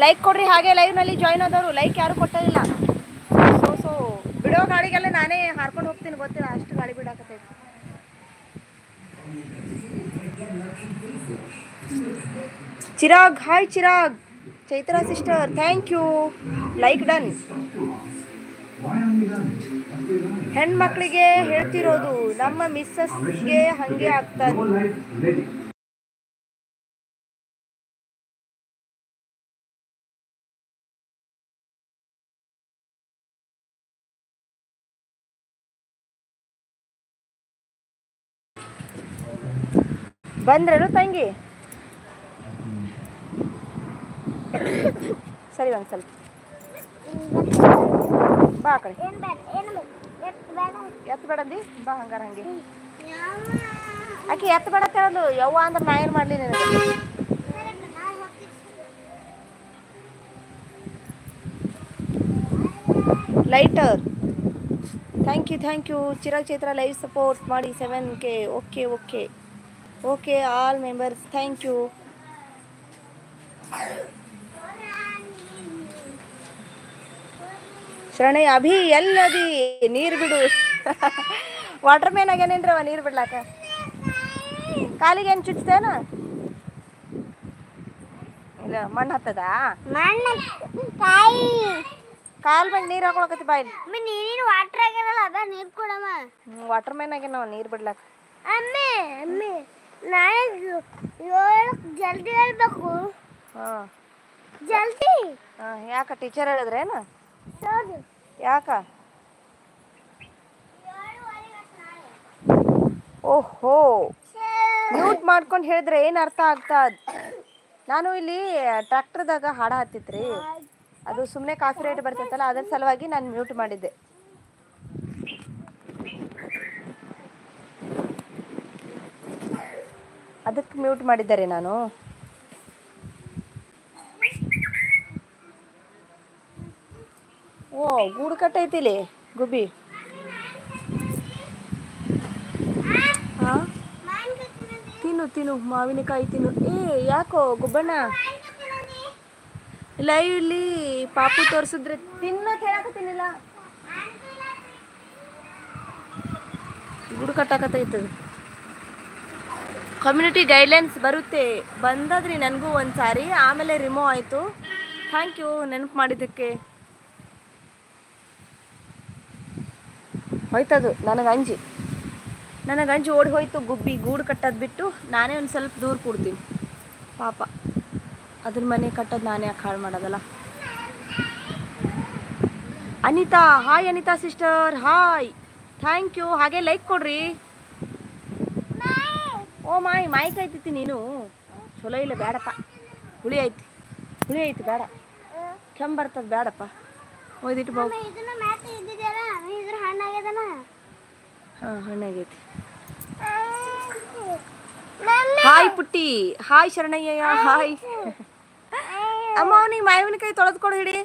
Like ಕೊಡ್ರಿ. ಹಾಗೆ ಲೈವ್ನಲ್ಲಿ join ಆದವರು ಲೈಕ್ ಯಾರು ಕೊಟ್ಟಿಲ್ಲ. ಸೊ ಬಿಡೋ ಗಾಡಿಗೆಲ್ಲ ನಾನೇ ಹಾರ್ಕೊಂಡು ಹೋಗ್ತೀನಿ, ಗೊತ್ತಿಲ್ಲ ಅಷ್ಟು ಗಾಡಿ ಬಿಡಾಕತ್ತೈತಿ. Chirag, hi Chirag. Chaitra sister thank you, like done. ಹೆಣ್ಮಕ್ಳಿಗೆ ಹೇಳ್ತಿರೋದು, ನಮ್ಮ ಮಿಸ್ಸಸ್ಗೆ ಹಂಗೆ ಆಗ್ತದೆ. ಬಂದ್ರೇನು ತಂಗಿ? ಸರಿ ಒಂದು ಸ್ವಲ್ಪ ಬಾ ಕಡೆ. ಎತ್ತು ಬೇಡಂದಿ, ಬಾ ಹಂಗಾರ ಹಂಗೆ. ಆಕೆ ಎತ್ತು ಬೇಡ ಹೇಳೋದು, ಯವ್ವ ಅಂದ್ರೆ ನಾ ಏನು ಮಾಡಲಿ ನಿನಗೆ? Lighter thank you Chirag Chaitra live support ಮಾಡಿ 7K. Okay all members thank you. Sharanayya Abhi ಎಲ್ಲದಿ ನೀರು ಬಿಡು. ವಾಟರ್ ಮ್ಯಾನ್ ಆಗ್ಯಾನೇನ್ರವ ನೀರು ಬಿಡ್ಲಾಕ. ಕಾಲಿಗೆ ಏನು ಚುಚ್ತೇನ? ಇಲ್ಲ ಮಣ್ಣು ಹತ್ತದ. ಕಾಲ್ ಮೇಲೆ ನೀರು ಹಾಕೊಳಕತ್ತಿ ಬಾಯಿ. ನೀರಿನ ವಾಟರ್ ಆಗ್ಯಾನಲ್ಲ ಅದ ನೀರು ಕೊಡಮ್ಮ. ವಾಟರ್ ಮ್ಯಾನ್ ಆಗ್ಯಾನವ ನೀರು ಬಿಡ್ಲಾಕ. ಅಮ್ಮೆ ನಾಳೆ ಜಲ್ದಿ ಹೇಳ್ಬೇಕು. ಹಾಂ ಜಲ್ದಿ. ಹಾಂ ಯಾಕ ಟೀಚರ್ ಹೇಳಿದ್ರೇನು? ಹೌದು. ಯಾಕ? ಓಹೋ ಮ್ಯೂಟ್ ಮಾಡ್ಕೊಂಡು ಹೇಳಿದ್ರೆ ಏನು ಅರ್ಥ ಆಗ್ತದ? ನಾನು ಇಲ್ಲಿ ಟ್ರ್ಯಾಕ್ಟರ್ದಾಗ ಹಾಡ ಹತ್ತಿತ್ರಿ, ಅದು ಸುಮ್ಮನೆ ಕಾಫಿ ರೇಟ್ ಬರ್ತೈತಲ್ಲ ಅದ್ರ ಸಲುವಾಗಿ ನಾನು ಮ್ಯೂಟ್ ಮಾಡಿದ್ದೆ. ಅದಕ್ಕೆ ಮ್ಯೂಟ್ ಮಾಡಿದ್ದಾರೆ ನಾನು. ಓ ಗೂಡು ಕಟ್ಟೈತಿಲಿ ಗುಬ್ಬಿ. ಹಾಂ ತಿನ್ನು ಮಾವಿನಕಾಯಿ ತಿನ್ನು. ಯಾಕೋ ಗುಬ್ಬಣ್ಣ ಲೈವ್ ಇಲ್ಲಿ ಪಾಪು ತೋರಿಸಿದ್ರೆ ತಿನ್ನೋಕೆ ಹೇಳಕತ್ತೀನಿಲ್ಲ. ಗೂಡು ಕಟ್ಟಾಕತ್ತೈತದ. ಕಮ್ಯುನಿಟಿ ಗೈಡ್ಲೈನ್ಸ್ ಬರುತ್ತೆ, ಬಂದದ್ರಿ ನನಗೂ ಒಂದು ಸಾರಿ, ಆಮೇಲೆ ರಿಮೂವ್ ಆಯಿತು. ಥ್ಯಾಂಕ್ ಯು ನೆನಪು ಮಾಡಿದ್ದಕ್ಕೆ. ಹೋಯ್ತದು ನನಗೆ ಅಂಜಿ ಓಡಿ ಹೋಯ್ತು ಗುಬ್ಬಿ. ಗೂಡು ಕಟ್ಟೋದು ಬಿಟ್ಟು ನಾನೇ ಒಂದು ಸ್ವಲ್ಪ ದೂರ ಕೊಡ್ತೀನಿ ಪಾಪ. ಅದ್ರ ಮನೆ ಕಟ್ಟೋದು ನಾನೇ ಯಾಕೆ ಹಾಳು ಮಾಡೋದಲ್ಲ. Anita hi. Anita sister hi, thank you. ಹಾಗೆ ಲೈಕ್ ಕೊಡ್ರಿ. ಓ ಮಾಯಿ ಕಾಯ್ತೈತಿ ನೀನು. ಚಲೋ ಇಲ್ಲ ಬೇಡಪ್ಪ, ಹುಳಿ ಐತಿ ಬೇಡ. ಕೆಮ್ಮು ಬರ್ತದ ಬೇಡಪ್ಪ. ಒಯ್ದಿಟ್ಟು ಬಾ. ಹಾಂ ಹಣ್ಣಾಗೈತಿ. ಹಾಯ್ ಪುಟ್ಟಿ, ಹಾಯ್ ಶರಣಯ್ಯ, ಹಾಯ್. ಅಮ್ಮ ಅವನಿಗೆ ಮಾವಿನಕಾಯಿ ತೊಳೆದ್ಕೊಡು ಹಿಡಿ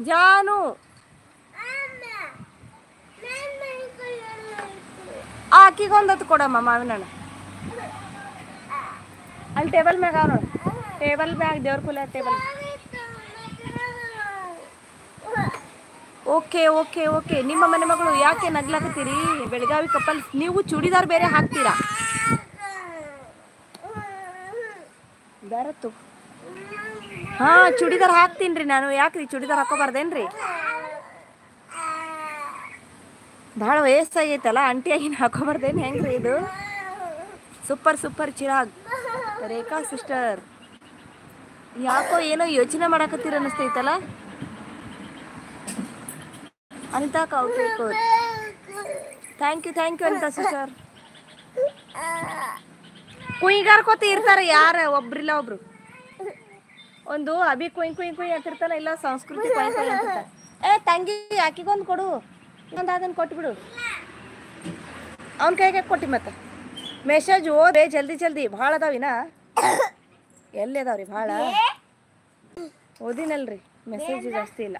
ಜಾನು. ಆಕಿಗೊಂದು ಹೊತ್ತು ಕೊಡಮ್ಮ ಮಾವಿನ ಹಣ್ಣು. ಅಲ್ಲಿ ಟೇಬಲ್ ಮ್ಯಾಗ ಅವ ನೋಡು, ಟೇಬಲ್ ಮ್ಯಾಗ ದೇವ್ರ ಕುಲ ಟೇಬಲ್. ಓಕೆ ನಿಮ್ಮ ಮನೆ ಮಗಳು ಯಾಕೆ ನಗ್ಲಾಕತ್ತೀರಿ? ಬೆಳಗಾವಿ ಕಪ್ಪಲ್ ನೀವು ಚೂಡಿದಾರ್ ಬೇರೆ ಹಾಕ್ತೀರಾ? ಬೇರತ್ತು ಹಾಂ ಚೂಡಿದಾರ್ ಹಾಕ್ತೀನಿ ನಾನು. ಯಾಕ್ರಿ ಚೂಡಿದಾರ್ ಹಾಕೋಬಾರ್ದೇನ್ರಿ? ಭಾಳ ವಯಸ್ಸಾಗೈತಲ್ಲ ಅಂಟಿಯಾಗಿನ ಹಾಕೋಬಾರ್ದೇನು? ಹೆಂಗ್ರಿ ಇದು? ಸೂಪರ್ ಚಿರಾಗ್. ರೇಖಾ ಸಿಸ್ಟರ್ ಯಾಕೋ ಏನೋ ಯೋಚನೆ ಮಾಡಾಕತ್ತೀರ ಅನ್ನಿಸ್ತೈತಲ್ಲ. Anitha Koutekar thank you Anitha sister. ಕುಯ್ಗಾರ್ಕೋತಿ ಇರ್ತಾರೆ ಯಾರು ಒಬ್ರಿಲ್ಲ ಒಬ್ರು. ಒಂದು ಅಭಿ ಕುಯ್ ಅಂತಿರ್ತಾನೆ, ಇಲ್ಲ ಸಂಸ್ಕೃತಿ ಕುಯ್ ಅಂತಿರ್ತಾರೆ. ತಂಗಿ ಆಕಿಗೊಂದು ಕೊಡು, ಇನ್ನೊಂದು ಅದನ್ನು ಕೊಟ್ಬಿಡು. ಅವ್ನ ಕೈಗೆ ಕೊಟ್ಟಿ ಮತ್ತೆ ಮೆಸೇಜ್ ಓದೇ ಜಲ್ದಿ ಭಾಳ ಅದಾವಿನ. ಎಲ್ಲಿ ಅದಾವ್ರಿ ಭಾಳ? ಓದಿನಲ್ರಿ ಮೆಸೇಜ್ ಜಾಸ್ತಿ ಇಲ್ಲ.